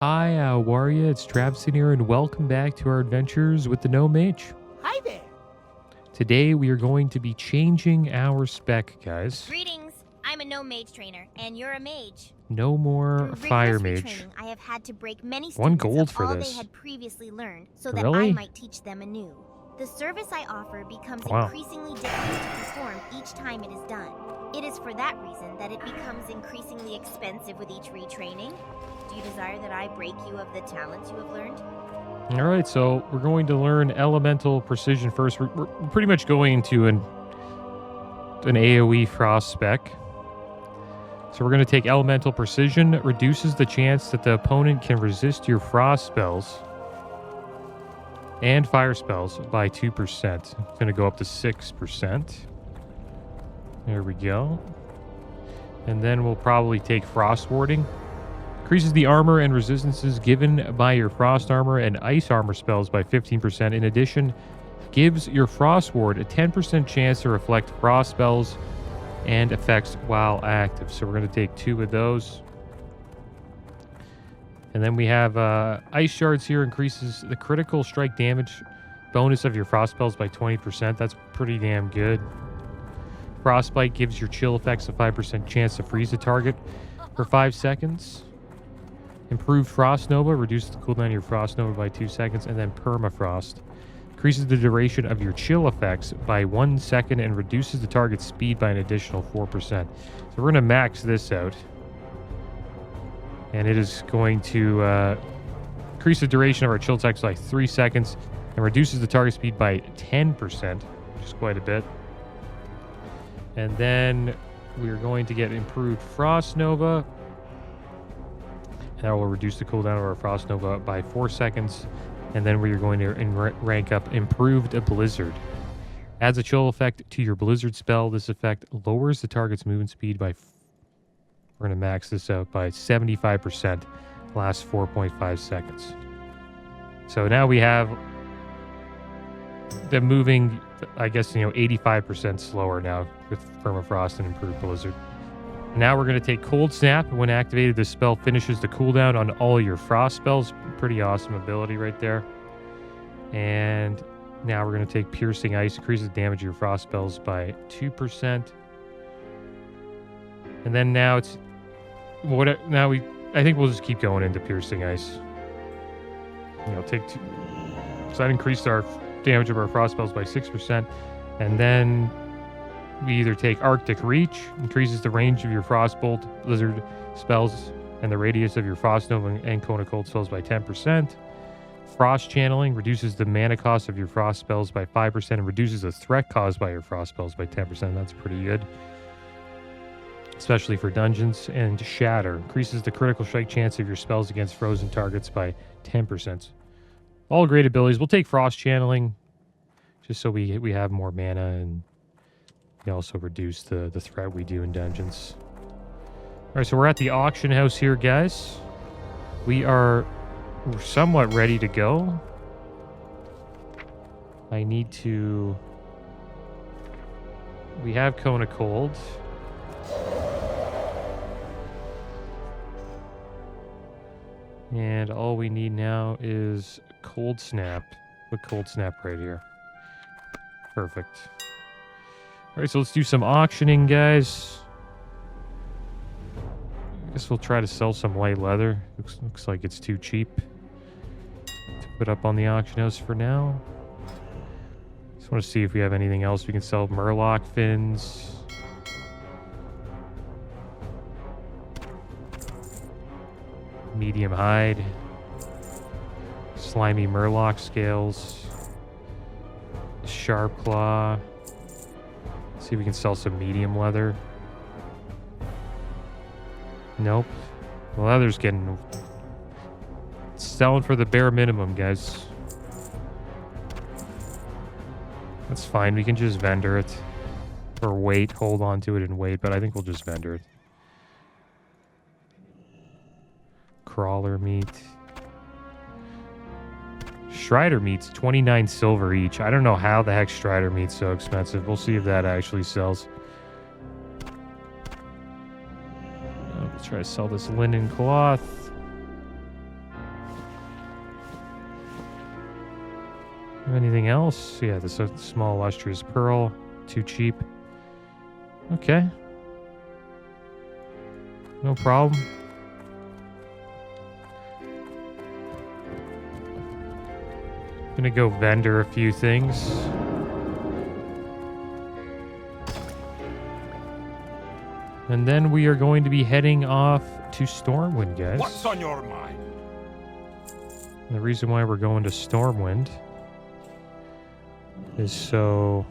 Hi, how are you? It's Travis here, and welcome back to our adventures with the Gnome Mage. Hi there. Today, we are going to be changing our spec, guys. Greetings. I'm a Gnome Mage trainer, and you're a mage. No more Through fire rigorous mage. retraining, I have had to break many One students gold of for all this. they had previously learned, so that Really? I might teach them anew. The service I offer becomes Wow. increasingly difficult to perform each time it is done. It is for that reason that it becomes increasingly expensive with each retraining. Do you desire that I break you of the talents you have learned? All right, so we're going to learn elemental precision first. We're pretty much going into an AoE frost spec. So we're going to take elemental precision. It reduces the chance that the opponent can resist your frost spells and fire spells by 2%. It's going to go up to 6%. There we go. And then we'll probably take frost warding. Increases the armor and resistances given by your frost armor and ice armor spells by 15%. In addition, gives your frost ward a 10% chance to reflect frost spells and effects while active. So we're going to take 2 of those. And then we have ice shards here. Increases the critical strike damage bonus of your frost spells by 20%. That's pretty damn good. Frostbite gives your chill effects a 5% chance to freeze the target for 5 seconds. Improved Frost Nova reduces the cooldown of your Frost Nova by 2 seconds. And then Permafrost increases the duration of your chill effects by 1 second and reduces the target's speed by an additional 4%. So we're going to max this out. And it is going to increase the duration of our chill attacks by 3 seconds and reduces the target speed by 10%, which is quite a bit. And then we're going to get improved Frost Nova. That will reduce the cooldown of our Frost Nova by 4 seconds. And then we're going to rank up Improved Blizzard. Adds a chill effect to your Blizzard spell. This effect lowers the target's movement speed by... We're going to max this out by 75%. Lasts 4.5 seconds. So now we have them moving, I guess, 85% slower now with Permafrost and Improved Blizzard. Now we're going to take Cold Snap. When activated, this spell finishes the cooldown on all your frost spells. Pretty awesome ability right there. And now we're going to take Piercing Ice. Increases the damage of your frost spells by 2%. And then now it's... I think we'll just keep going into Piercing Ice. Take 2... So that increased our damage of our frost spells by 6%. And then... we either take Arctic Reach, increases the range of your Frostbolt, Blizzard spells, and the radius of your Frost Nova and Cone of Cold spells by 10%. Frost Channeling reduces the mana cost of your Frost spells by 5% and reduces the threat caused by your Frost spells by 10%. That's pretty good, especially for dungeons. And Shatter increases the critical strike chance of your spells against frozen targets by 10%. All great abilities. We'll take Frost Channeling just so we have more mana, and we also reduce the threat we do in dungeons. All right, so we're at the auction house here, guys. We're somewhat ready to go. We have Cone of Cold. And all we need now is Cold Snap. Put Cold Snap right here. Perfect. All right, so let's do some auctioning, guys. I guess we'll try to sell some light leather. Looks like it's too cheap to put up on the auction house for now. Just want to see if we have anything else we can sell. Murloc fins. Medium hide. Slimy Murloc scales. Sharp claw. See if we can sell some medium leather. Nope. The leather's selling for the bare minimum, guys. That's fine. We can just vendor it. Or wait. Hold on to it and wait. But I think we'll just vendor it. Crawler meat. Strider meat's 29 silver each. I don't know how the heck Strider meat's so expensive. We'll see if that actually sells. Let's try to sell this linen cloth. Anything else? Yeah, this is a small lustrous pearl. Too cheap. Okay. No problem. Gonna go vendor a few things. And then we are going to be heading off to Stormwind, guys. What's on your mind? And the reason why we're going to Stormwind is so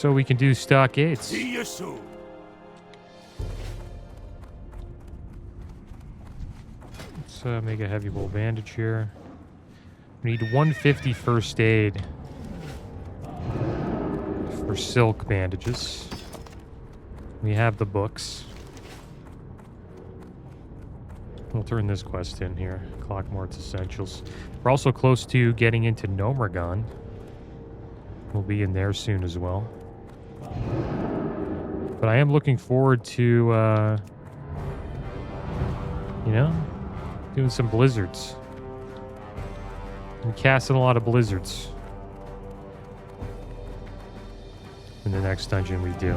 we can do stockades. See you soon. Let's make a heavy bowl bandage here. We need 150 first aid for silk bandages. We have the books. We'll turn this quest in here. Clockmore's Essentials. We're also close to getting into Gnomergon. We'll be in there soon as well. But I am looking forward to, you know, doing some blizzards. I'm casting a lot of blizzards in the next dungeon we do.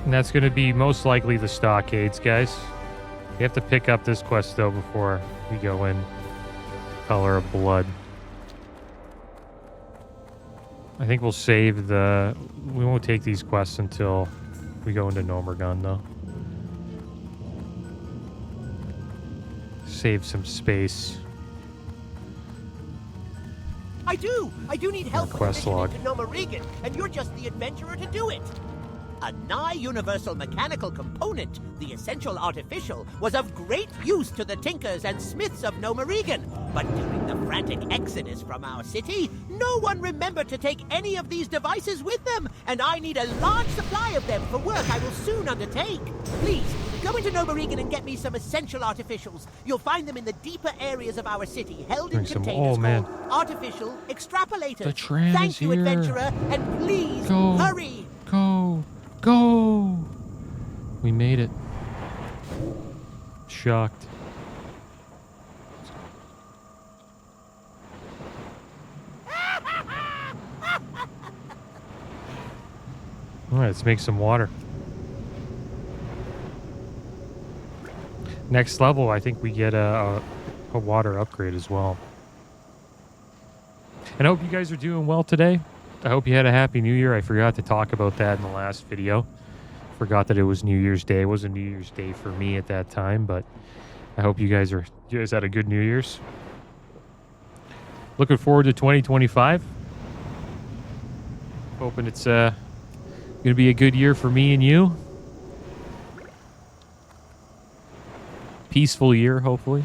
And that's going to be most likely the stockades, guys. We have to pick up this quest, though, before we go in. Color of Blood. I think we'll save the... We won't take these quests until we go into Gnomergon, though. Save some space. I do need help quest with log. into Gnomergon, and you're just the adventurer to do it. A nigh-universal mechanical component, the essential artificial, was of great use to the tinkers and smiths of Gnomergon. But during the frantic exodus from our city, no one remembered to take any of these devices with them, and I need a large supply of them for work I will soon undertake. Please, go into Gnomergon and get me some essential artificials. You'll find them in the deeper areas of our city, held in containers called artificial extrapolators. The tram Thank is you, here. adventurer, and please Go. hurry. Go! Go! We made it. Shocked. Alright, let's make some water. Next level, I think we get a water upgrade as well. And I hope you guys are doing well today. I hope you had a happy New Year. I forgot to talk about that in the last video. Forgot that it was New Year's Day. It wasn't New Year's Day for me at that time, but I hope you guys had a good New Year's. Looking forward to 2025. Hoping it's going to be a good year for me and you. Peaceful year, hopefully.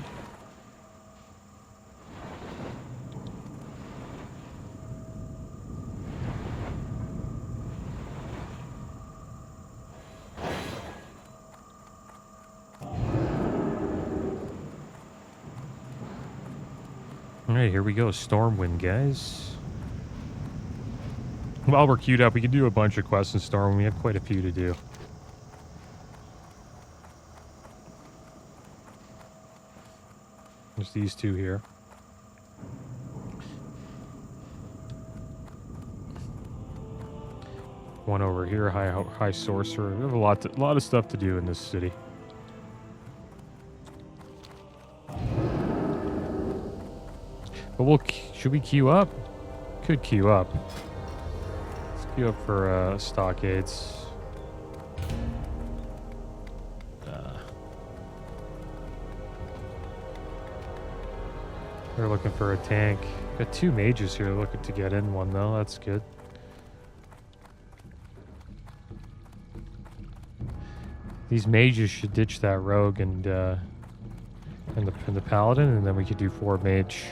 Alright, here we go. Stormwind, guys. While we're queued up, we can do a bunch of quests in Stormwind. We have quite a few to do. There's these two here. One over here, high sorcerer. We have a lot of stuff to do in this city. But should we queue up? Could queue up. Let's queue up for stockades. They're looking for a tank. Got two mages here looking to get in one though. That's good. These mages should ditch that rogue and the paladin, and then we could do four mage,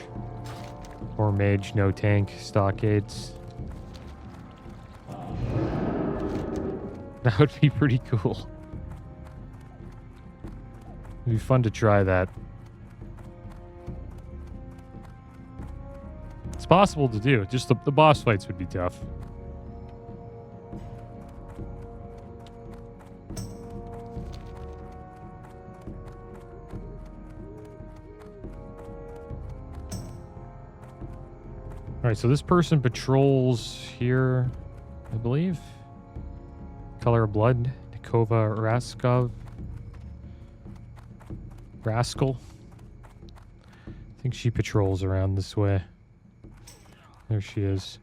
no tank stockades. That would be pretty cool. It'd be fun to try that. It's possible to do. Just the boss fights would be tough. Alright, so this person patrols here, I believe. Color of Blood, Nikova Rascal. I think she patrols around this way. There she is.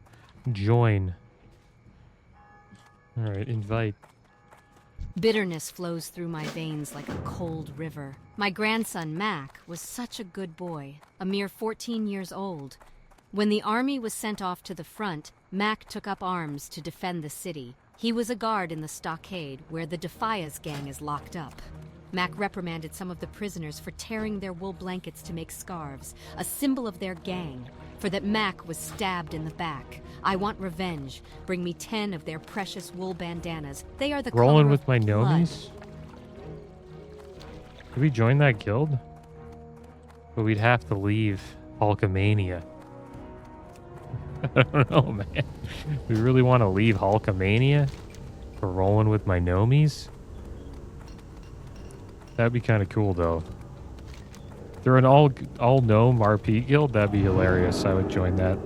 Join. Alright, invite. Bitterness flows through my veins like a cold river. My grandson, Mac, was such a good boy, a mere 14 years old. When the army was sent off to the front, Mac took up arms to defend the city. He was a guard in the stockade where the Defias gang is locked up. Mac reprimanded some of the prisoners for tearing their wool blankets to make scarves, a symbol of their gang. For that Mac was stabbed in the back. I want revenge. Bring me 10 of their precious wool bandanas. They are the Rolling color with of my blood. gnomies? Could we join that guild? But we'd have to leave Hulkamania. I don't know, man. We really want to leave Hulkamania for rolling with my gnomies? That'd be kind of cool, though. If they're an all gnome RP guild, that'd be hilarious. I would join that.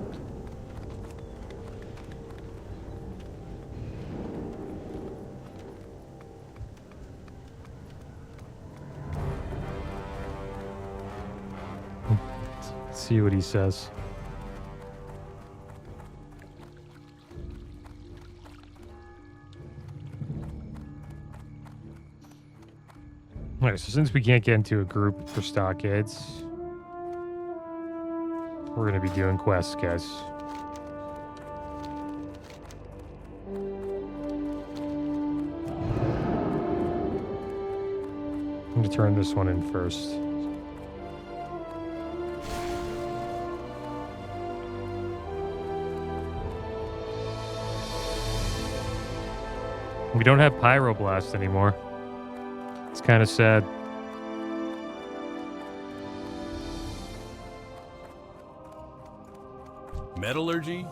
Let's see what he says. Alright, so since we can't get into a group for stockades, we're going to be doing quests, guys. I'm going to turn this one in first. We don't have Pyroblast anymore. It's kind of sad. Metallurgy?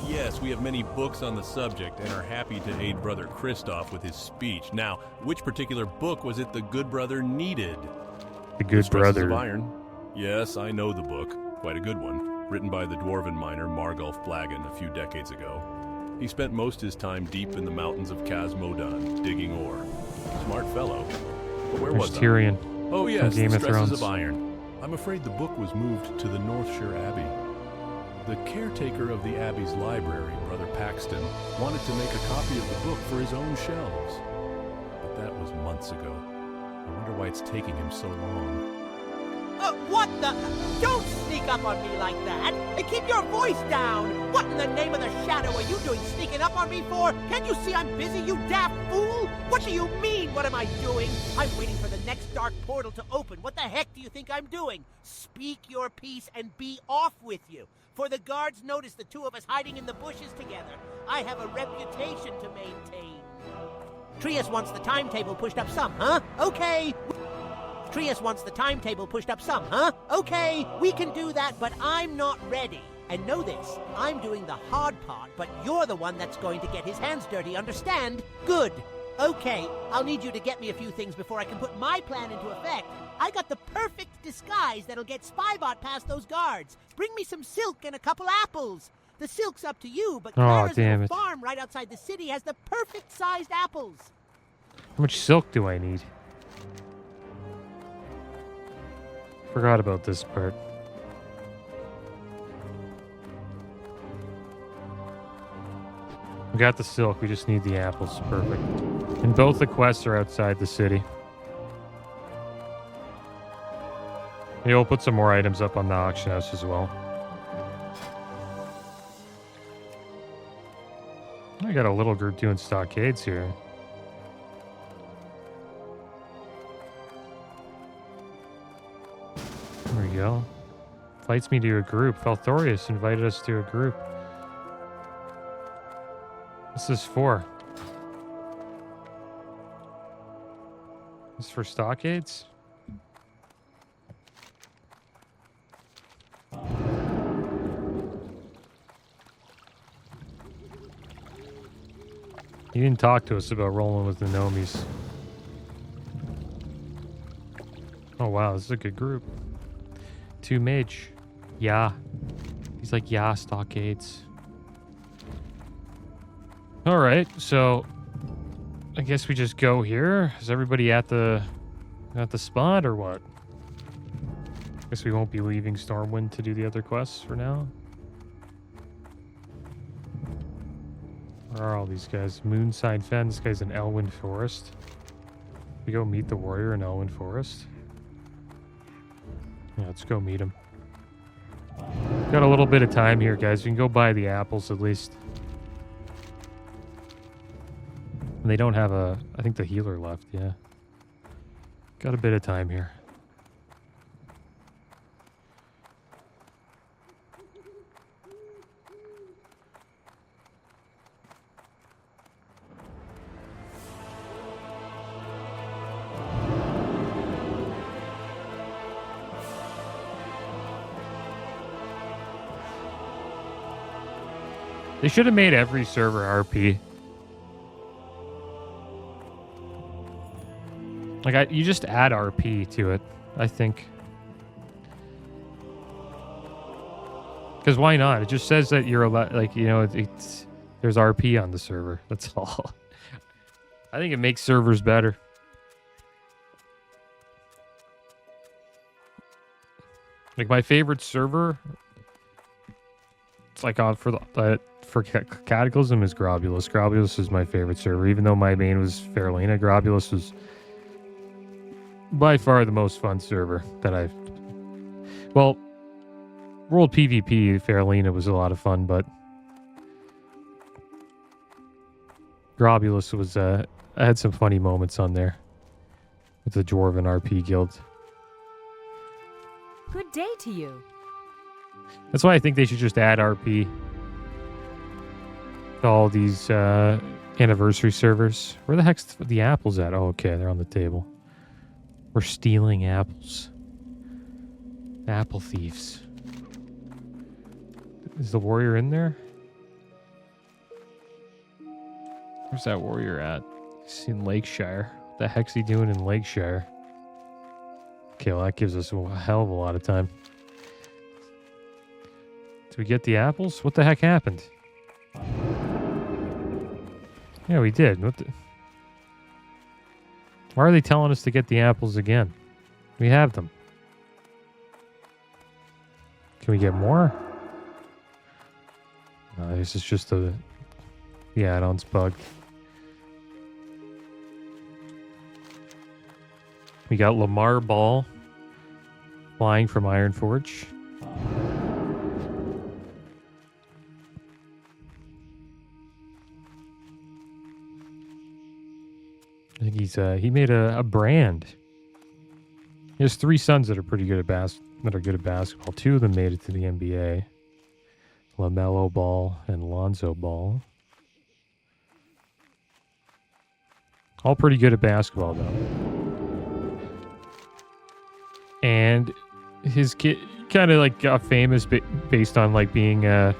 Yes, we have many books on the subject and are happy to aid Brother Christoph with his speech. Now, which particular book was it the good brother needed? The Good Stresses of Brother. Iron. Yes, I know the book. Quite a good one. Written by the dwarven miner Margulf Blagon a few decades ago. He spent most of his time deep in the mountains of Casmodan, digging ore. Smart fellow. But where There's was I? Tyrion. Oh yes, Game the of Stresses Thrones. of Iron. I'm afraid the book was moved to the Northshire Abbey. The caretaker of the Abbey's library, Brother Paxton, wanted to make a copy of the book for his own shelves. But that was months ago. I wonder why it's taking him so long. What the? Don't sneak up on me like that! And keep your voice down! What in the name of the shadow are you doing sneaking up on me for? Can't you see I'm busy, you daft fool? What do you mean, what am I doing? I'm waiting for the next dark portal to open. What the heck do you think I'm doing? Speak your piece and be off with you. For the guards noticed the two of us hiding in the bushes together. I have a reputation to maintain. Trius wants the timetable pushed up some, huh? Okay. Trius wants the timetable pushed up some, huh? Okay, we can do that, but I'm not ready. And know this, I'm doing the hard part, but you're the one that's going to get his hands dirty, understand? Good. Okay, I'll need you to get me a few things before I can put my plan into effect. I got the perfect disguise that'll get Spybot past those guards. Bring me some silk and a couple apples. The silk's up to you, but Clara's damn little it. farm right outside the city has the perfect-sized apples. How much silk do I need? Forgot about this part. We got the silk, we just need the apples. Perfect. And both the quests are outside the city. Yeah, we'll put some more items up on the auction house as well. I got a little group doing stockades here. There we go. Invites me to a group. Falthorius invited us to a group. What's this for? This for stockades? He didn't talk to us about rolling with the gnomies. Oh wow, this is a good group. 2 mage. Yeah. He's like, yeah, stockades. All right, so I guess we just go here. Is everybody at the spot or what? Guess we won't be leaving Stormwind to do the other quests for now. Where are all these guys? Moonside Fen. This guy's in Elwyn Forest. We go meet the warrior in Elwyn Forest. Yeah, let's go meet him. Got a little bit of time here, guys. We can go buy the apples at least. And they don't have a... I think the healer left, yeah. Got a bit of time here. They should have made every server RP. Like, you just add RP to it, I think. Because why not? It just says that you're allowed, like, you know, there's RP on the server. That's all. I think it makes servers better. Like, my favorite server, it's like for Cataclysm is Grobulus. Grobulus is my favorite server, even though my main was Faralina. Grobulus was by far the most fun server that I've... Well, World PvP, Faralina was a lot of fun, but Grobulus was... I had some funny moments on there with the Dwarven RP guild. Good day to you. That's why I think they should just add RP to all these anniversary servers. Where the heck's the apples at? Oh, okay, they're on the table. We're stealing apples. Apple thieves. Is the warrior in there? Where's that warrior at? He's in Lakeshire. What the heck's he doing in Lakeshire? Okay, well, that gives us a hell of a lot of time. Did we get the apples? What the heck happened? Yeah, we did. What the... Why are they telling us to get the apples again? We have them. Can we get more? No, this is just the add-ons bug. We got Lamar Ball flying from Ironforge. I think he made a brand. He has 3 sons that are pretty good at basketball. 2 of them made it to the NBA. LaMelo Ball and Lonzo Ball. All pretty good at basketball, though. And his kid kind of like got famous based on like being a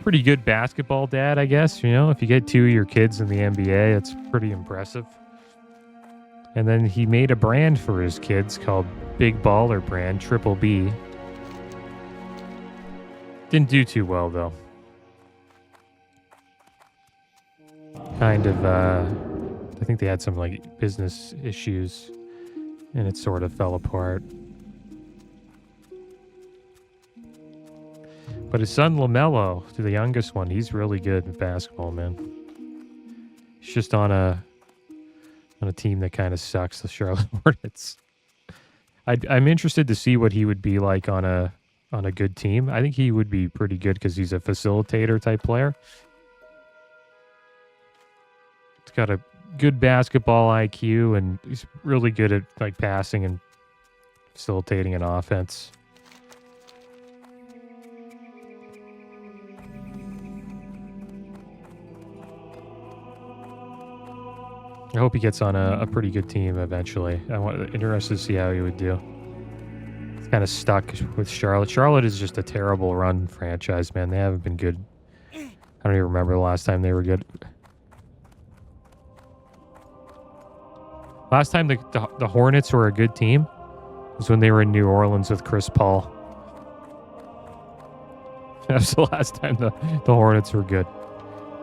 pretty good basketball dad, I guess. You know, if you get 2 of your kids in the NBA, that's pretty impressive. And then he made a brand for his kids called Big Baller Brand, Triple B. Didn't do too well, though. Kind of, I think they had some, like, business issues, and it sort of fell apart. But his son, LaMelo, the youngest one, he's really good at basketball, man. He's just on a team that kind of sucks, the Charlotte Hornets. I'm interested to see what he would be like on a good team. I think he would be pretty good because he's a facilitator type player. He's got a good basketball IQ, and he's really good at like passing and facilitating an offense. I hope he gets on a pretty good team eventually. Interested to see how he would do. He's kind of stuck with Charlotte. Charlotte is just a terrible run franchise, man. They haven't been good. I don't even remember the last time they were good. Last time the Hornets were a good team was when they were in New Orleans with Chris Paul. That was the last time the Hornets were good.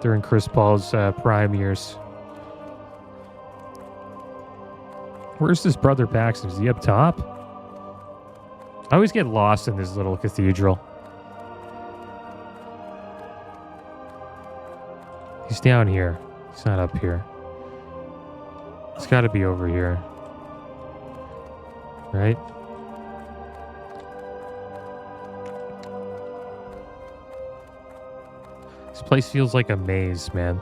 During Chris Paul's prime years. Where's this brother Paxton? Is he up top? I always get lost in this little cathedral. He's down here. He's not up here. He's got to be over here. Right? This place feels like a maze, man.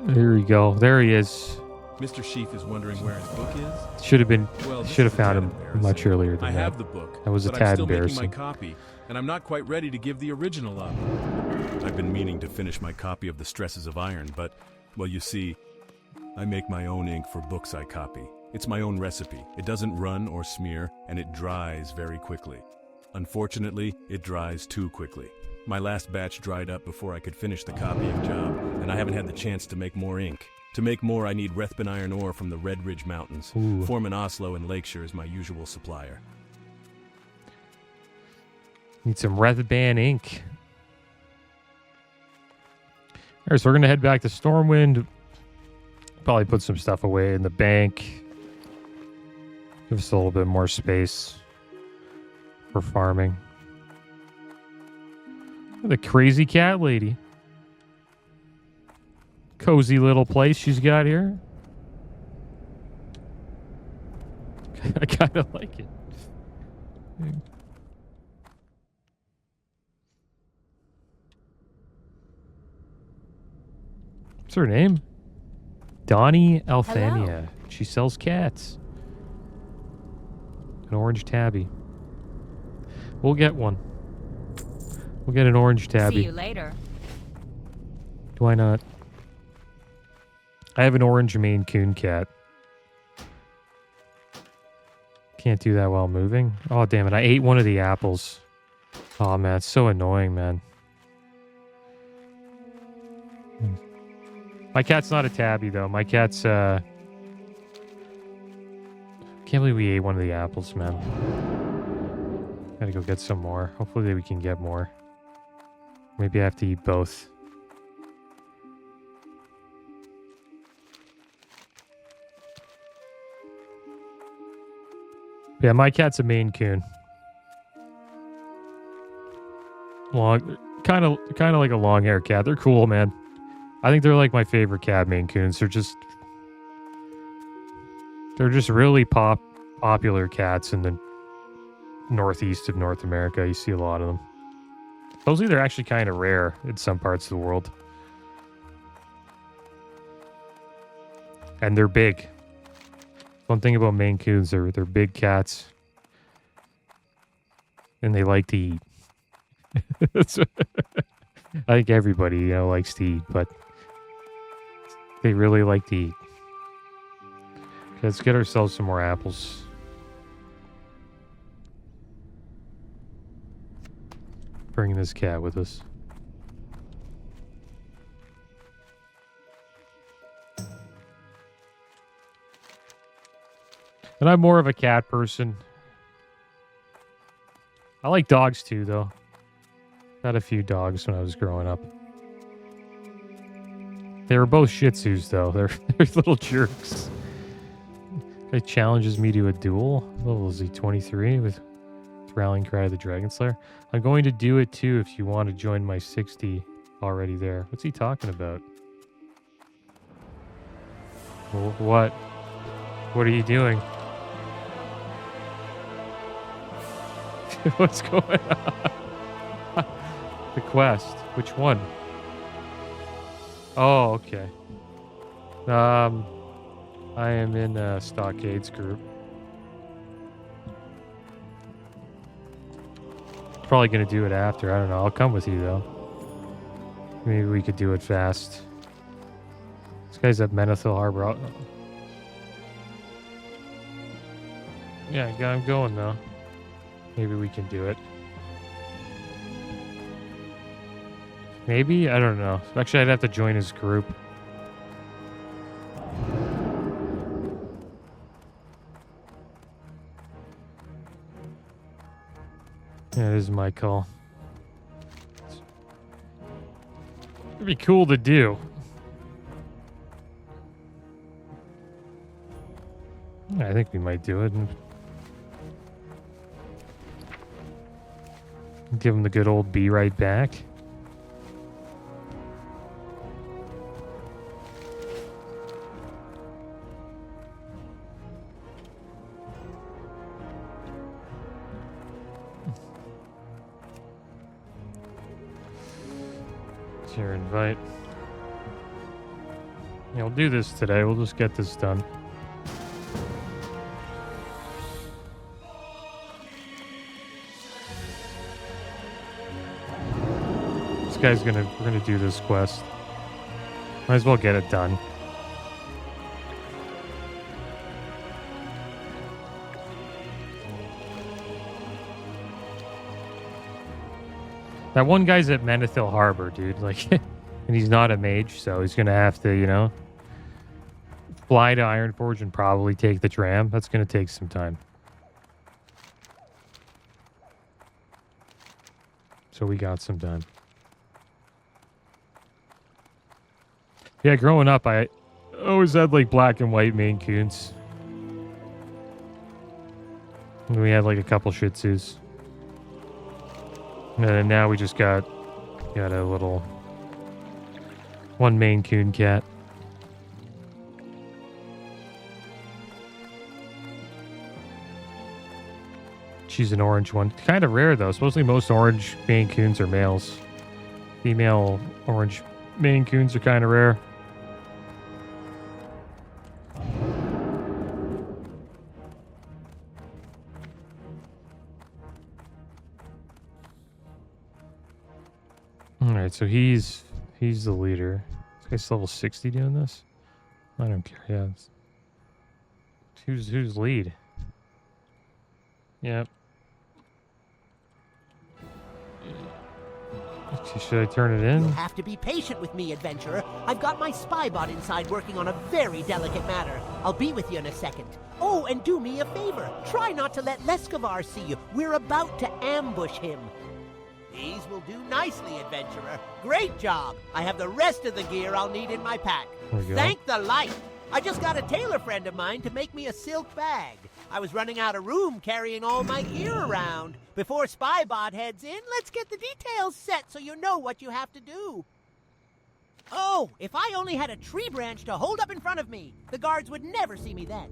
There we go. There he is. Mr. Sheaf is wondering where his book is. Should have been. Well, Should have found him much earlier than I that. have the book. That was a but tad I'm still embarrassing. making my copy, and I'm not quite ready to give the original up. I've been meaning to finish my copy of The Stresses of Iron, but, well, you see, I make my own ink for books I copy. It's my own recipe. It doesn't run or smear, and it dries very quickly. Unfortunately, it dries too quickly. My last batch dried up before I could finish the copying job, and I haven't had the chance to make more ink. To make more, I need Rathbun iron ore from the Red Ridge Mountains. Ooh. Foreman Oslo and Lakeshire is my usual supplier. Need some Rathbun ink. All right, so we're going to head back to Stormwind. Probably put some stuff away in the bank. Give us a little bit more space for farming. The crazy cat lady. Cozy little place she's got here. I kind of like it. What's her name? Donnie Althania. Hello. She sells cats. An orange tabby. We'll get one. We'll get an orange tabby. See you later. Why not? I have an orange Maine Coon cat. Can't do that while moving. Oh, damn it. I ate one of the apples. Oh, man. It's so annoying, man. My cat's not a tabby, though. My cat's, Can't believe we ate one of the apples, man. Gotta go get some more. Hopefully we can get more. Maybe I have to eat both. Yeah, my cat's a Maine Coon. Long, kind of like a long hair cat. They're cool, man. I think they're like my favorite cat, Maine Coons. They're just really popular cats in the northeast of North America. You see a lot of them. Supposedly they're actually kind of rare in some parts of the world. And they're big. One thing about Maine Coons, they're big cats. And they like to eat. I think everybody, likes to eat, but they really like to eat. Okay, let's get ourselves some more apples. Bringing this cat with us. And I'm more of a cat person. I like dogs too, though. Had a few dogs when I was growing up. They were both Shih Tzus, though. They're little jerks. He challenges me to a duel. What level is he? 23 with Rallying Cry of the Dragon Slayer. I'm going to do it too if you want to join my 60 already there. What's he talking about? What? What are you doing? What's going on? The quest. Which one? Oh, okay. I am in Stockades group. Probably gonna do it after. I don't know. I'll come with you though. Maybe we could do it fast. This guy's at Menethil Harbor. Yeah, I'm going though. Maybe we can do it. Maybe? I don't know. Actually, I'd have to join his group. That is my call. It'd be cool to do. I think we might do it and give him the good old be right back. Your invite. Yeah, we'll do this today. We'll just get this done. We're gonna do this quest. Might as well get it done. That one guy's at Menethil Harbor, dude. Like, and he's not a mage, so he's gonna have to, you know, fly to Ironforge and probably take the tram. That's gonna take some time. So we got some time. Yeah, growing up, I always had like black and white Maine Coons. And we had like a couple Shih Tzus. And now we just got a little one Maine Coon cat. She's an orange one. Kind of rare though. Supposedly most orange Maine Coons are males. Female orange Maine Coons are kind of rare. Alright, so he's the leader. This guy's level 60 doing this? I don't care, yeah. Who's lead? Yep. Should I turn it in? You'll have to be patient with me, adventurer. I've got my spy bot inside working on a very delicate matter. I'll be with you in a second. Oh, and do me a favor. Try not to let Leskovar see you. We're about to ambush him. These will do nicely, adventurer. Great job. I have the rest of the gear I'll need in my pack. Thank the light. I just got a tailor friend of mine to make me a silk bag. I was running out of room carrying all my gear around. Before Spybot heads in, let's get the details set so you know what you have to do. Oh, if I only had a tree branch to hold up in front of me, the guards would never see me then.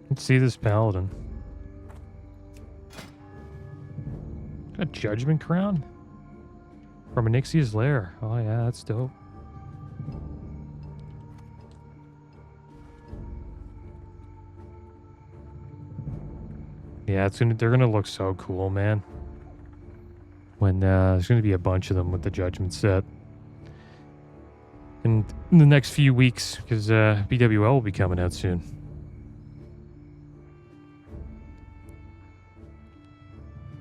Let's see this paladin. A judgment crown? From Anixia's lair. Oh yeah, that's dope. Yeah, they're gonna look so cool, man. When there's gonna be a bunch of them with the judgment set. And in the next few weeks, because BWL will be coming out soon.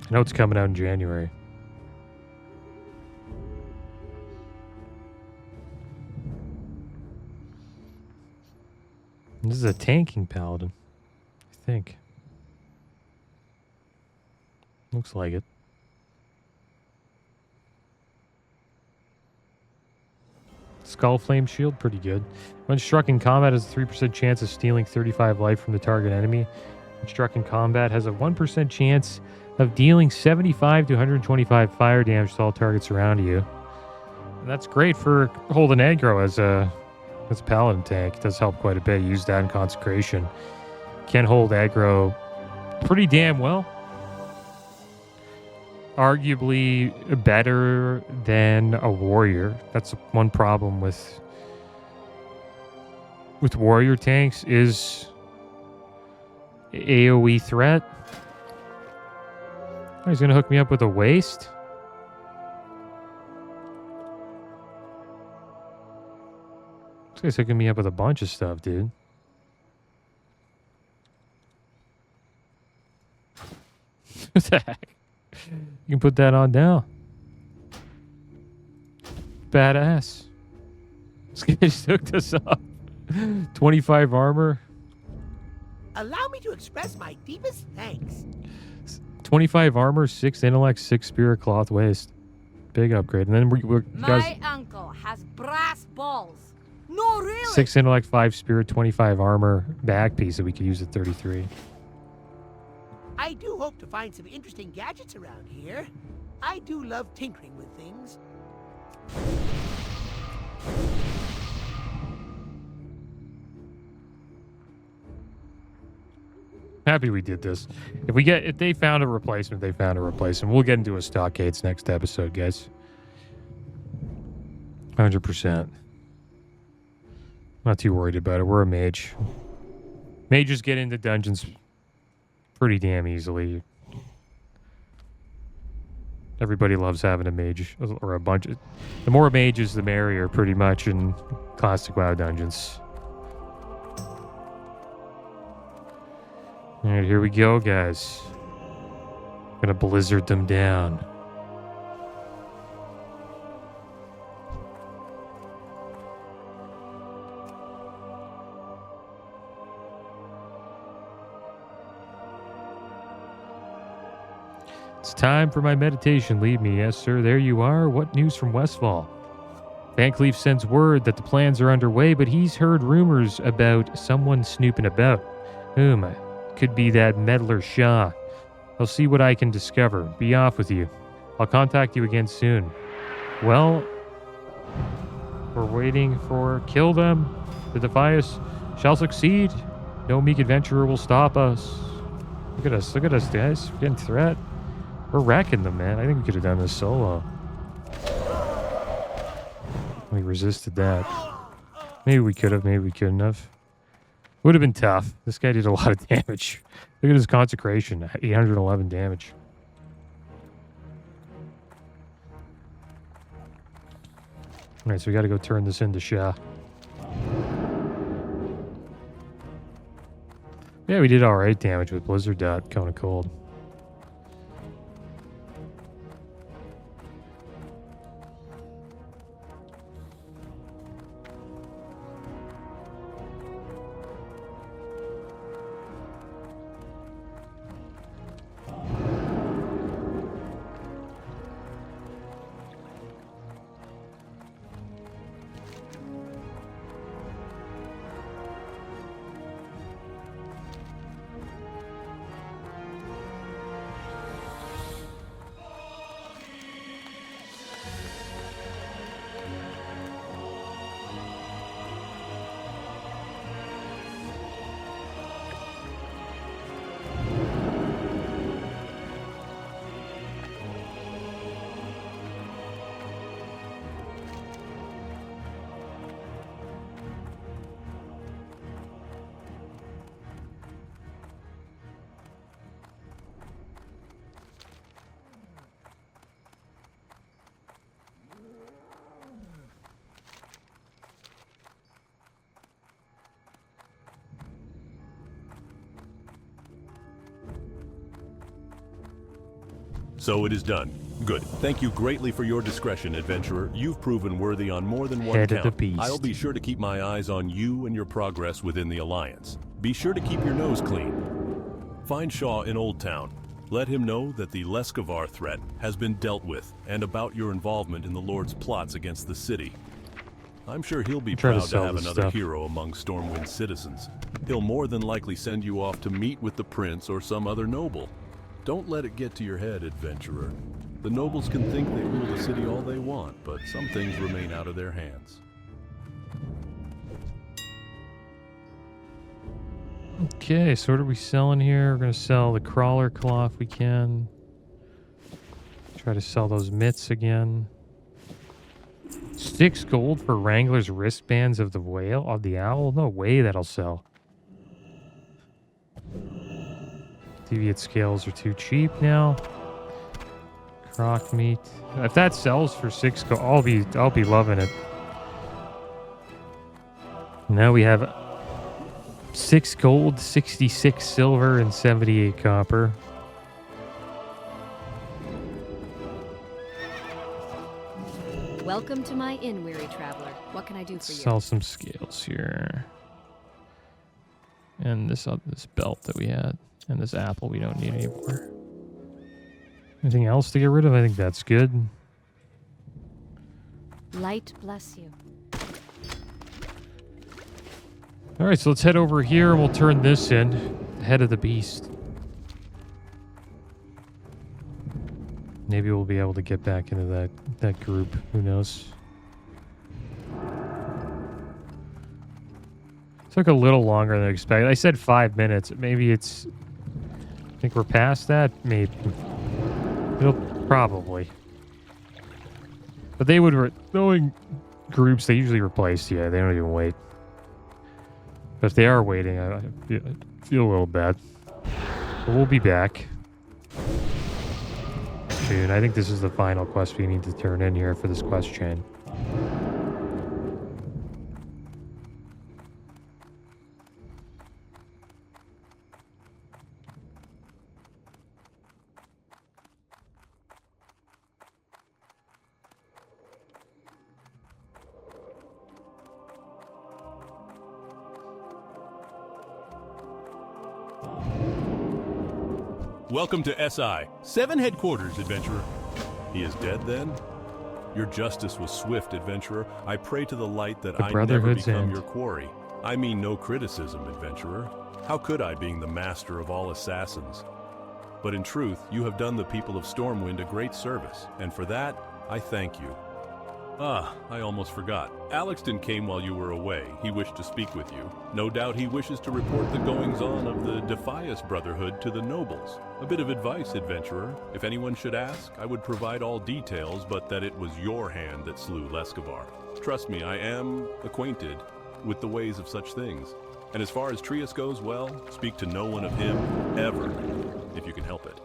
I know it's coming out in January. This is a tanking paladin, I think. Looks like it. Skull Flame Shield, pretty good. When struck in combat, has a 3% chance of stealing 35 life from the target enemy. When struck in combat, has a 1% chance of dealing 75 to 125 fire damage to all targets around you. And that's great for holding aggro as a paladin tank. It does help quite a bit. Use that in consecration. Can hold aggro pretty damn well. Arguably better than a warrior. That's one problem with warrior tanks is AoE threat. Oh, he's gonna hook me up with a waste. This guy's hooking me up with a bunch of stuff, dude. What the heck? You can put that on now. Badass. This guy just hooked us up. 25 armor. Allow me to express my deepest thanks. 25 armor, 6 intellect, 6 spirit cloth waist. Big upgrade. And then we're My uncle has brass balls. No, really. 6 intellect, 5 spirit, 25 armor back piece that we could use at 33. I do hope to find some interesting gadgets around here. I do love tinkering with things. Happy we did this. If they found a replacement, they found a replacement. We'll get into a stockades next episode, guys. 100%. Not too worried about it. We're a mage. Mages get into dungeons pretty damn easily. Everybody loves having a mage or a bunch of... The more mages, the merrier, pretty much, in classic WoW dungeons. All right, here we go, guys. Gonna blizzard them down. It's time for my meditation. Lead me. Yes, sir. There you are. What news from Westfall? Van Cleef sends word that the plans are underway, but he's heard rumors about someone snooping about. Whom? Could be that meddler Shah. I'll see what I can discover. Be off with you. I'll contact you again soon. Well, we're waiting for kill them. The Defias shall succeed. No meek adventurer will stop us. Look at us, guys. We're getting threat. We're wrecking them, man. I think we could have done this solo. We resisted that. Maybe we could have, maybe we couldn't have. Would have been tough. This guy did a lot of damage. Look at his consecration. 811 damage. Alright, so we gotta go turn this into Shah. Yeah, we did alright damage with Blizzard Dot, Cone of Cold. So it is done. Good. Thank you greatly for your discretion, adventurer. You've proven worthy on more than one Head of count. the beast. I'll be sure to keep my eyes on you and your progress within the Alliance. Be sure to keep your nose clean. Find Shaw in Old Town. Let him know that the Leskovar threat has been dealt with, and about your involvement in the Lord's plots against the city. I'm sure he'll be proud to have another hero among Stormwind citizens. He'll more than likely send you off to meet with the prince or some other noble. Don't let it get to your head, adventurer. The nobles can think they rule the city all they want, but some things remain out of their hands. Okay, so what are we selling here? We're going to sell the crawler claw if we can. Try to sell those mitts again. 6 gold for Wrangler's wristbands of the whale, of the owl? No way that'll sell. Deviate scales are too cheap now. Croc meat. If that sells for 6 gold, I'll be loving it. Now we have 6 gold, 66 silver, and 78 copper. Welcome to my inn, weary traveler. What can I do for you? Sell some scales here. And this belt that we had. And this apple we don't need anymore. Anything else to get rid of? I think that's good. Light bless you. All right, so let's head over here and we'll turn this in. The head of the beast. Maybe we'll be able to get back into that group. Who knows? Took a little longer than expected. I said 5 minutes. Maybe it's... I think we're past that? Maybe. It'll probably. But they would... Knowing groups, they usually replace. Yeah, they don't even wait. But if they are waiting, I feel a little bad. But we'll be back. Dude, I think this is the final quest we need to turn in here for this quest chain. Welcome to SI, 7 headquarters, adventurer. He is dead then? Your justice was swift, adventurer. I pray to the light that I never Brotherhood's become end. your quarry. I mean no criticism, adventurer. How could I, being the master of all assassins? But in truth, you have done the people of Stormwind a great service, and for that, I thank you. Ah, I almost forgot. Alexton came while you were away. He wished to speak with you. No doubt he wishes to report the goings-on of the Defias Brotherhood to the nobles. A bit of advice, adventurer. If anyone should ask, I would provide all details, but that it was your hand that slew Leskovar. Trust me, I am acquainted with the ways of such things. And as far as Trias goes, well, speak to no one of him, ever, if you can help it.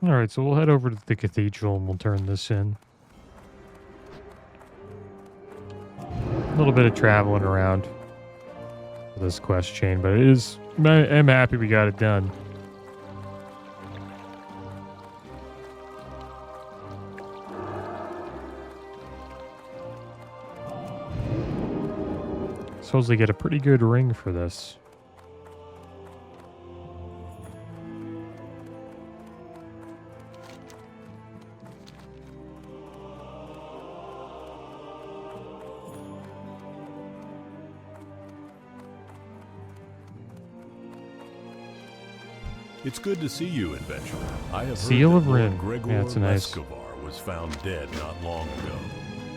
Alright, so we'll head over to the cathedral and we'll turn this in. A little bit of traveling around for this quest chain, but I'm happy we got it done. Supposedly get a pretty good ring for this. It's good to see you, adventurer. I have Seal heard of that Lord Rin. Gregor Yeah, it's nice. Leskovar was found dead not long ago.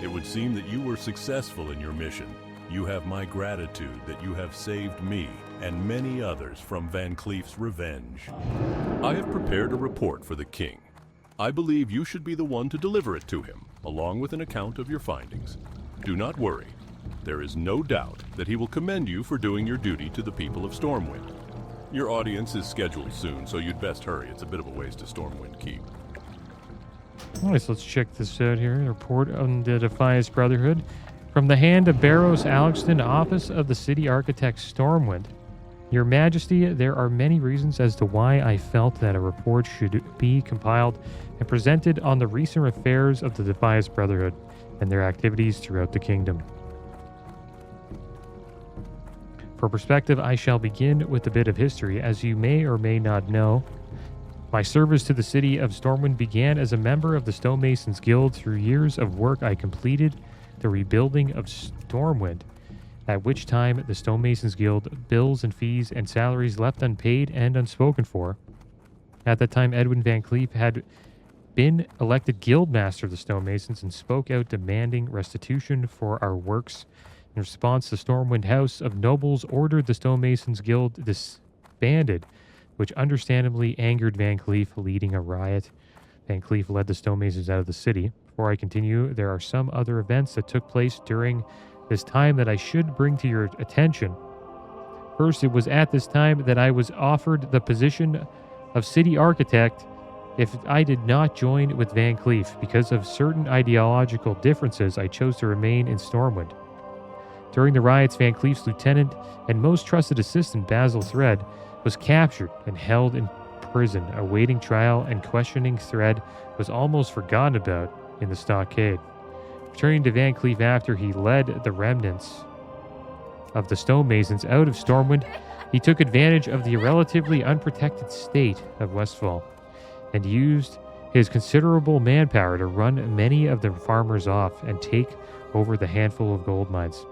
It would seem that you were successful in your mission. You have my gratitude that you have saved me and many others from Van Cleef's revenge. I have prepared a report for the king. I believe you should be the one to deliver it to him, along with an account of your findings. Do not worry. There is no doubt that he will commend you for doing your duty to the people of Stormwind. Your audience is scheduled soon, so you'd best hurry. It's a bit of a ways to Stormwind Keep. Alright, so let's check this out here. Report on the Defias Brotherhood. From the hand of Barrows Alexton, Office of the City Architect Stormwind. Your Majesty, there are many reasons as to why I felt that a report should be compiled and presented on the recent affairs of the Defias Brotherhood and their activities throughout the kingdom. For perspective, I shall begin with a bit of history. As you may or may not know, my service to the city of Stormwind began as a member of the Stonemasons Guild. Through years of work, I completed the rebuilding of Stormwind, at which time the Stonemasons Guild bills and fees and salaries left unpaid and unspoken for. At that time, Edwin Van Cleef had been elected Guildmaster of the Stonemasons and spoke out demanding restitution for our works. In response, the Stormwind House of Nobles ordered the Stonemasons Guild disbanded, which understandably angered Van Cleef, leading a riot. Van Cleef led the Stonemasons out of the city. Before I continue, there are some other events that took place during this time that I should bring to your attention. First, it was at this time that I was offered the position of city architect if I did not join with Van Cleef. Because of certain ideological differences, I chose to remain in Stormwind. During the riots, Van Cleef's lieutenant and most trusted assistant, Basil Thread, was captured and held in prison, awaiting trial, and questioning thread was almost forgotten about in the stockade. Returning to Van Cleef after he led the remnants of the stonemasons out of Stormwind, he took advantage of the relatively unprotected state of Westfall and used his considerable manpower to run many of the farmers off and take over the handful of gold mines.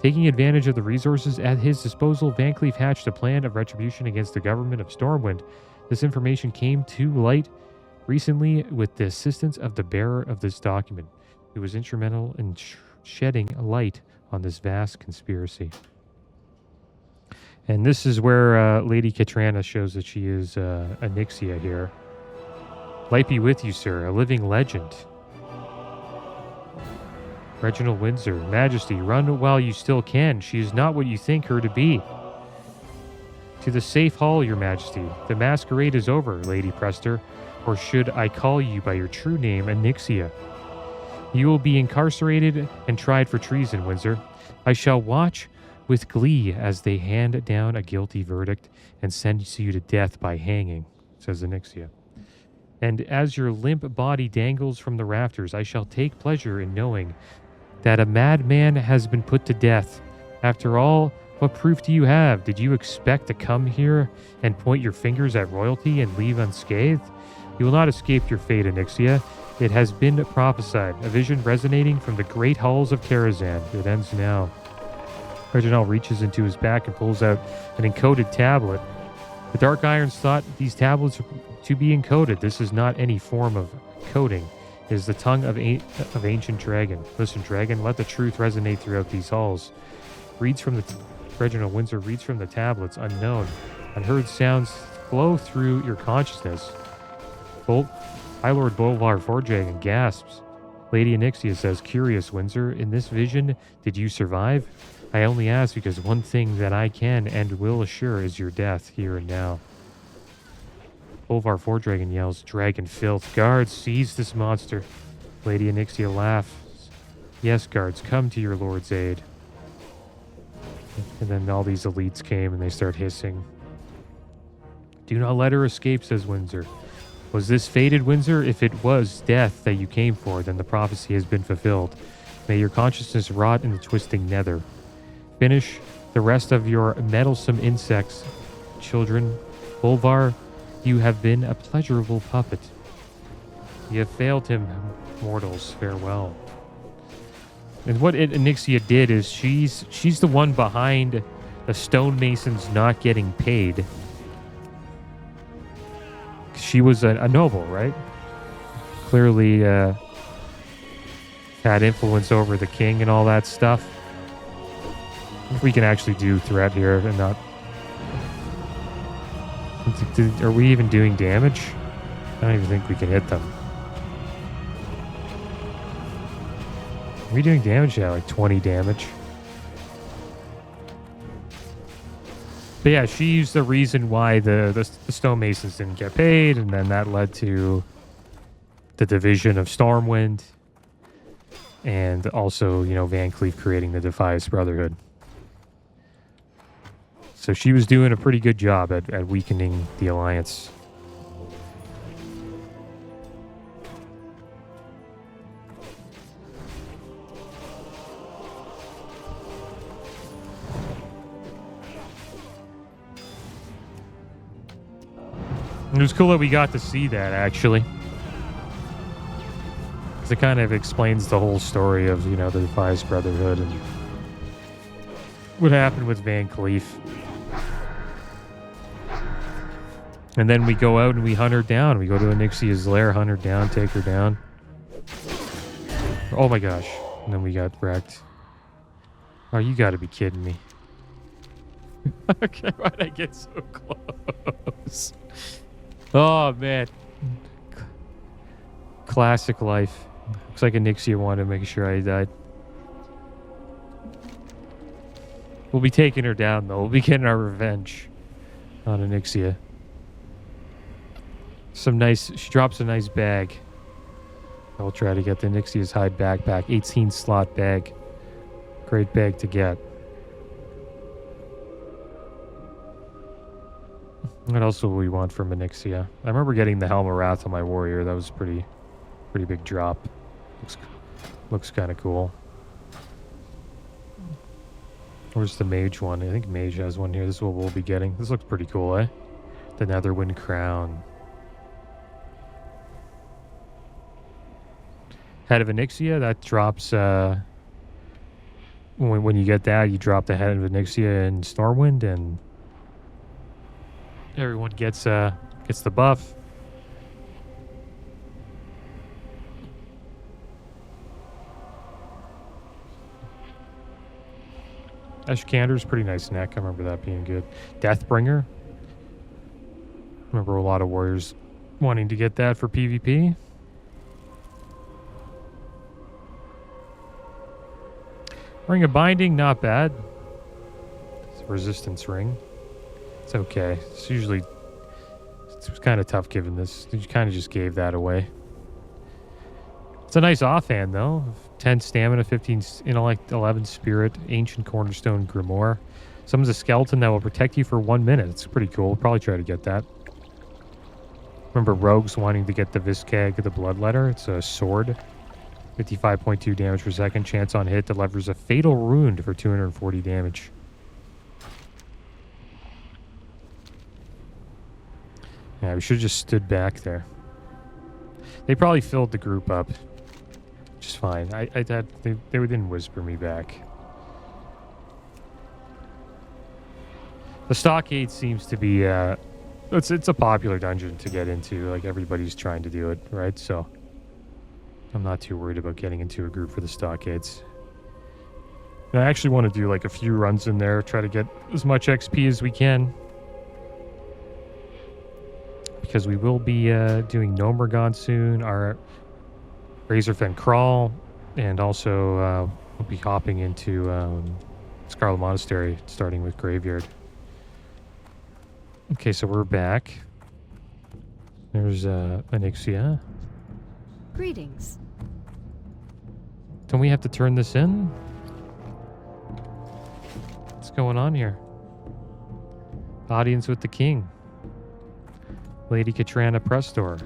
Taking advantage of the resources at his disposal, Van Cleef hatched a plan of retribution against the government of Stormwind. This information came to light recently with the assistance of the bearer of this document, who was instrumental in shedding light on this vast conspiracy. And this is where Lady Katrana shows that she is Anixia here. Light be with you, sir, a living legend. Reginald Windsor, Majesty, run while you still can. She is not what you think her to be. To the safe hall, your Majesty. The masquerade is over, Lady Prester, or should I call you by your true name, Anixia? You will be incarcerated and tried for treason, Windsor. I shall watch with glee as they hand down a guilty verdict and send you to death by hanging, says Anixia. And as your limp body dangles from the rafters, I shall take pleasure in knowing that a madman has been put to death. After all, what proof do you have? Did you expect to come here and point your fingers at royalty and leave unscathed? You will not escape your fate, Anixia. It has been prophesied, a vision resonating from the great halls of Karazhan. It ends now. Reginald reaches into his back and pulls out an encoded tablet. The Dark Irons thought these tablets to be encoded. This is not any form of coding. It is the tongue of ancient dragon. Listen, dragon, let the truth resonate throughout these halls. Reginald Windsor reads from the tablets, unknown. Unheard sounds flow through your consciousness. High Lord Bolvar Fordragon gasps. Lady Anixia says, curious, Windsor, in this vision, did you survive? I only ask because one thing that I can and will assure is your death, here and now. Bolvar Fordragon yells, dragon filth. Guards, seize this monster. Lady Anixia laughs. Yes, guards, come to your lord's aid. And then all these elites came and they start hissing. Do not let her escape, says Windsor. Was this fated, Windsor? If it was death that you came for, then the prophecy has been fulfilled. May your consciousness rot in the twisting nether. Finish the rest of your meddlesome insects, children. Bolvar, you have been a pleasurable puppet. You have failed him, mortals. Farewell. And what Anixia did is she's the one behind the stonemasons not getting paid. She was a noble, right? Clearly had influence over the king and all that stuff. If we can actually do threat here and not... Are we even doing damage? I don't even think we can hit them. Are we doing damage? Yeah, like 20 damage. But yeah, she's the reason why the stonemasons didn't get paid, and then that led to the division of Stormwind, and also, you know, Van Cleef creating the Defias Brotherhood. So she was doing a pretty good job at weakening the alliance. It was cool that we got to see that, actually. Because it kind of explains the whole story of, you know, the Defias Brotherhood and what happened with Van Cleef. And then we go out and we hunt her down. We go to Anixia's lair, hunt her down, take her down. Oh my gosh. And then we got wrecked. Oh, you gotta be kidding me. Okay, why'd I get so close? Oh, man. Classic life. Looks like Anixia wanted to make sure I died. We'll be taking her down, though. We'll be getting our revenge on Anixia. She drops a nice bag. I'll try to get the Anixia's hide backpack. 18 slot bag. Great bag to get. What else will we want from Onyxia? I remember getting the Helm of Wrath on my warrior. That was pretty big drop. Looks kind of cool. Where's the mage one? I think mage has one here. This is what we'll be getting. This looks pretty cool, eh? The Netherwind Crown. Head of Onyxia, that drops... when you get that, you drop the Head of Onyxia in Stormwind, and everyone gets the buff. Ashkander's pretty nice neck. I remember that being good. Deathbringer. Remember a lot of warriors wanting to get that for PvP. Ring of Binding, not bad. It's a resistance ring. It's okay. It's usually... It was kind of tough giving this. You kind of just gave that away. It's a nice offhand, though. 10 stamina, 15 intellect, 11 spirit, ancient cornerstone grimoire. Summons a skeleton that will protect you for 1 minute. It's pretty cool. Probably try to get that. Remember rogues wanting to get the Viscag, the Bloodletter. It's a sword. 55.2 damage per second. Chance on hit delivers a fatal wound for 240 damage. Yeah, we should have just stood back there. They probably filled the group up. Just fine. They didn't whisper me back. The Stockade seems to be it's a popular dungeon to get into. Like everybody's trying to do it, right? So I'm not too worried about getting into a group for the Stockades. And I actually want to do like a few runs in there, try to get as much XP as we can. Because we will be doing Gnomergon soon, our Razorfen Crawl, and also we'll be hopping into Scarlet Monastery, starting with Graveyard. Okay, so we're back. There's Onyxia. Greetings. Don't we have to turn this in? What's going on here? Audience with the King. Lady Katrana Prestor.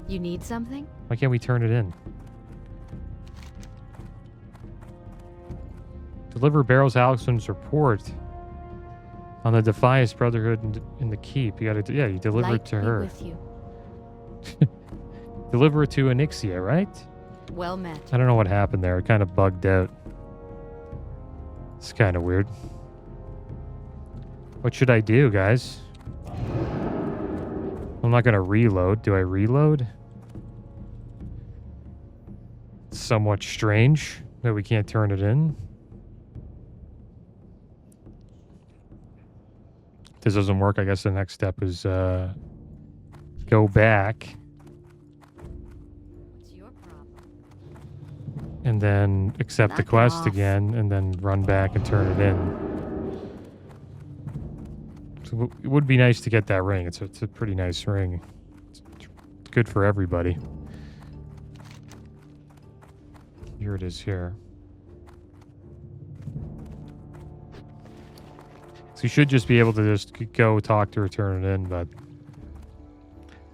You need something? Why can't we turn it in? Deliver Barrows Alexander's report on the Defias Brotherhood in the Keep. You gotta, you deliver it to her. With you. Deliver it to Onyxia, right? Well met. I don't know what happened there. It kind of bugged out. It's kind of weird. What should I do, guys? I'm not going to reload. Do I reload? It's somewhat strange that we can't turn it in. If this doesn't work, I guess the next step is go back. What's your problem? And then accept the Knock it quest off. again, and then run back and turn it in. So it would be nice to get that ring. It's a pretty nice ring. It's good for everybody. Here it is here. So you should just be able to just go talk to her, turn it in, but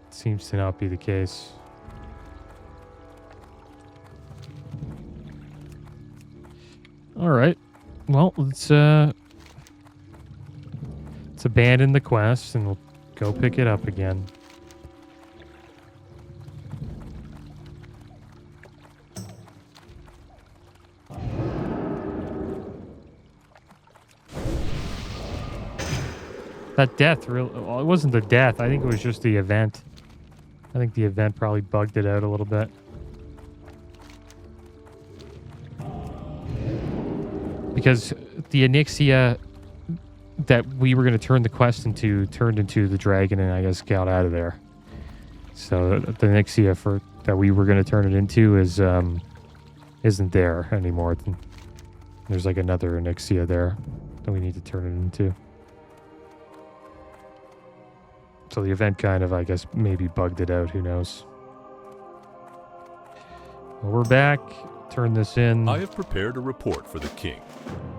it seems to not be the case. All right. Well, let's abandon the quest and we'll go pick it up again. That death really... Well, it wasn't the death. I think it was just the event. I think the event probably bugged it out a little bit. Because the Onyxia that we were going to turn the quest into turned into the dragon and I guess got out of there. So the Onyxia that we were going to turn it into isn't there anymore. There's like another Onyxia there that we need to turn it into. So the event kind of, I guess, maybe bugged it out. Who knows? Well, we're back. Turn this in. I have prepared a report for the king.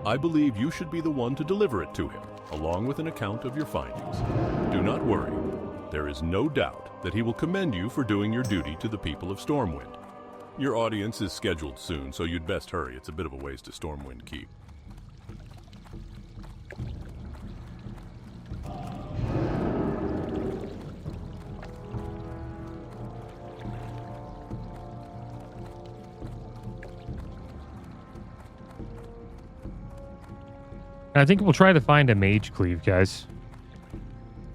I believe you should be the one to deliver it to him, along with an account of your findings. Do not worry. There is no doubt that he will commend you for doing your duty to the people of Stormwind. Your audience is scheduled soon, so you'd best hurry. It's a bit of a ways to Stormwind Keep. I think we'll try to find a mage cleave, guys.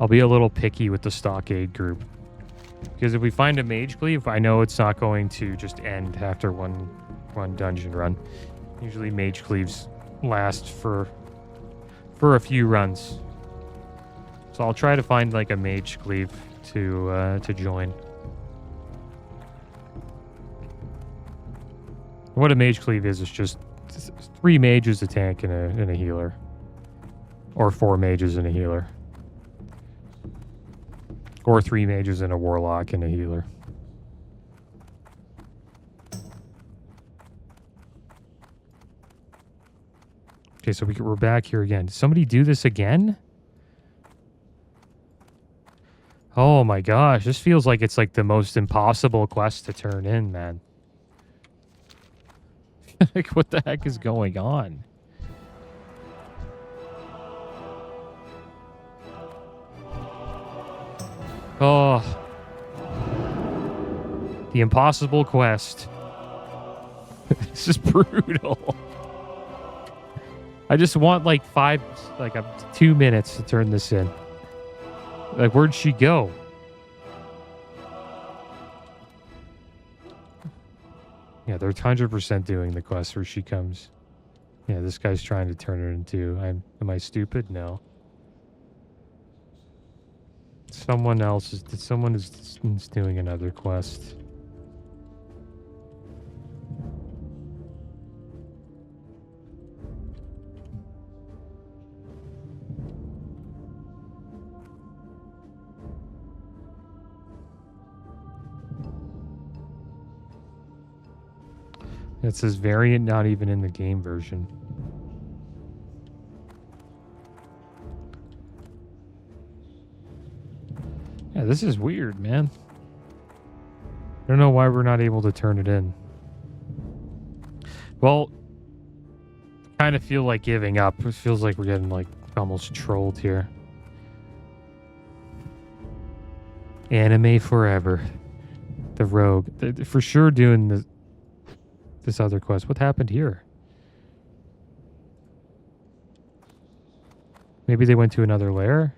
I'll be a little picky with the stockade group. Because if we find a mage cleave, I know it's not going to just end after one dungeon run. Usually mage cleaves last for a few runs. So I'll try to find like a mage cleave to join. What a mage cleave is just 3 mages, a tank, and a healer. Or 4 mages and a healer. Or 3 mages and a warlock and a healer. Okay, so we're back here again. Did somebody do this again? Oh my gosh, this feels like it's like the most impossible quest to turn in, man. Like, what the heck is going on? Oh. The impossible quest. This is brutal. I just want like 2 minutes to turn this in. Like, where'd she go? Yeah, they're 100% doing the quest where she comes. Yeah, this guy's trying to turn her into... Am I stupid? No. Someone is doing another quest. It says variant not even in the game version. Yeah, this is weird, man. I don't know why we're not able to turn it in. Well, I kind of feel like giving up. It feels like we're getting like almost trolled here. Anime forever. The rogue. They're for sure doing this other quest. What happened here? Maybe they went to another lair?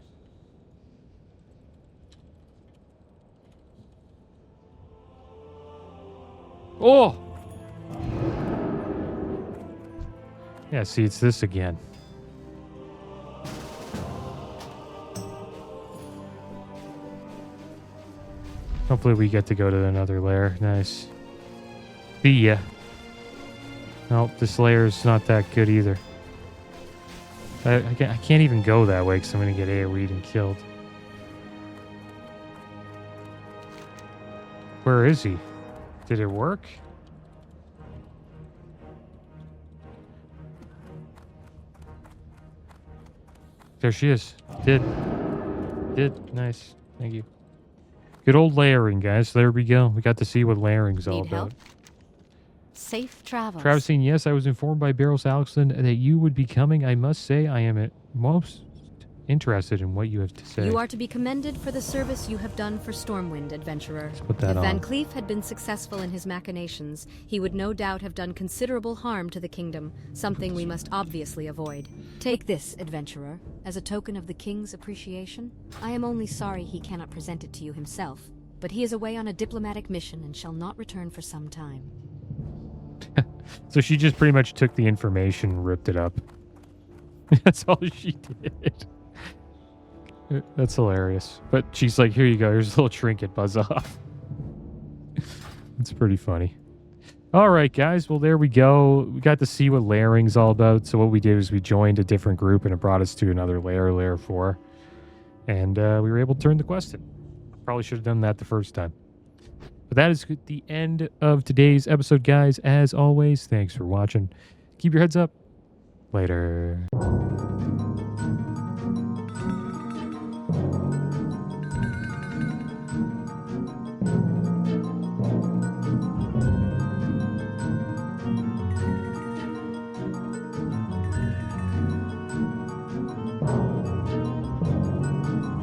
Oh! Yeah, see, it's this again. Hopefully we get to go to another lair. Nice. See ya. Nope, this layer's not that good either. I can't even go that way because I'm going to get AoE'd and killed. Where is he? Did it work? There she is. Did. Nice. Thank you. Good old layering, guys. There we go. We got to see what layering's all Need about. help? Safe travels. Travis saying, yes, I was informed by Barros Alexson that you would be coming. I must say I am most interested in what you have to say. You are to be commended for the service you have done for Stormwind, adventurer. Let's put that If Van on. Cleef had been successful in his machinations, he would no doubt have done considerable harm to the kingdom, something we must obviously avoid. Take this, adventurer, as a token of the king's appreciation. I am only sorry he cannot present it to you himself, but he is away on a diplomatic mission and shall not return for some time. So she just pretty much took the information and ripped it up. That's all she did. That's hilarious. But she's like, here you go. Here's a little trinket. Buzz off. It's pretty funny. All right, guys. Well, there we go. We got to see what layering's all about. So what we did is we joined a different group and it brought us to another layer, layer 4. And we were able to turn the quest in. Probably should have done that the first time. But that is the end of today's episode, guys. As always, thanks for watching. Keep your heads up. Later.